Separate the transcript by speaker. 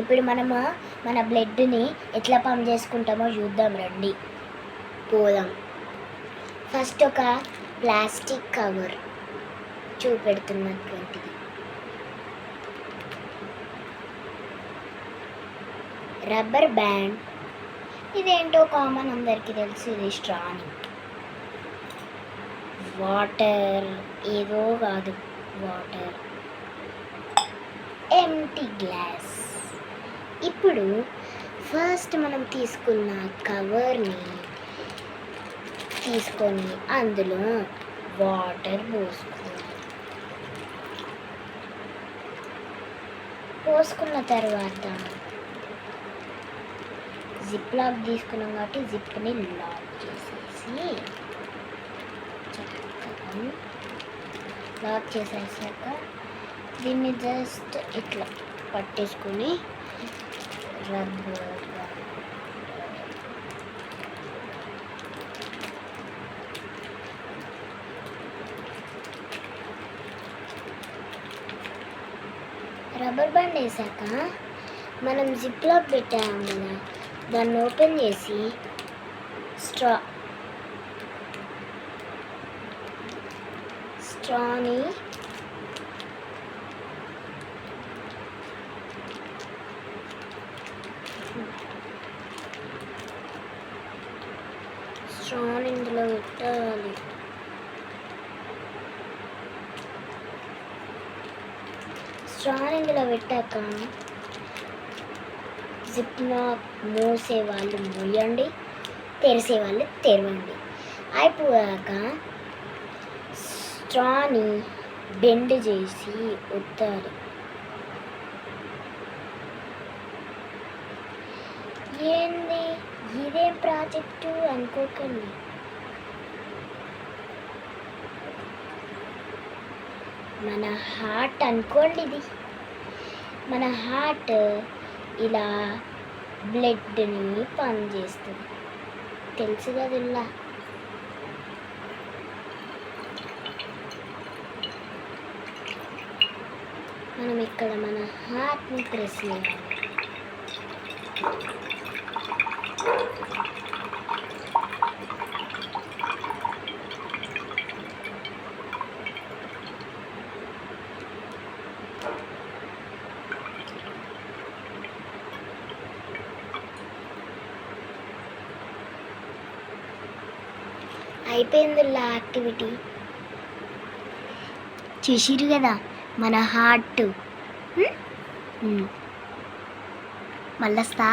Speaker 1: ఇప్పుడు మనము మన బ్లడ్ని ఎట్లా పంప్ చేసుకుంటామో చూద్దాం రండి. పోదాం. ఫస్ట్ ఒక ప్లాస్టిక్ కవర్ చూపెడుతున్నటువంటిది, రబ్బర్ బ్యాండ్, ఇదేంటో కామన్ అందరికీ తెలుసు, ఇది స్ట్రాని, వాటర్, ఏదో కాదు వాటర్, ఎంటీ గ్లాస్. ఇప్పుడు ఫస్ట్ మనం తీసుకున్న కవర్ని తీసుకొని అందులో వాటర్ పోసుకున్న తర్వాత జిప్ లాక్ తీసుకున్నాం కాబట్టి జిప్ని లాక్ చేసేసి లాక్ చేసేసాక దీన్ని జస్ట్ ఇట్లా పట్టేసుకొని రబ్బర్ బ్యాండ్ వేసాక మనం జిప్ లాక్ పెట్టాము కదా, దాన్ని ఓపెన్ చేసి స్ట్రాని ఇందులో పెట్టాలి. ఇందులో పెట్టాక జిప్ లాక్ మూసే వాళ్ళు మూయండి, తెరిసే వాళ్ళు తెరవండి. అయిపోయాక స్ట్రాని బెండ్ చేసి వత్తాలి. ఏంది ఇదేం ప్రాజెక్టు అనుకోకండి, మన హార్ట్ అనుకోండి. ఇది మన హార్ట్ ఇలా బ్లడ్ని పంప్ చేస్తుంది, తెలుసు కదా. ఇలా మనం ఇక్కడ మన హార్ట్ని ప్రెస్ చేయాలి. అయిపోయిందిలా యాక్టివిటీ. చేసిరు కదా మన హార్ట్. మళ్ళొస్తా.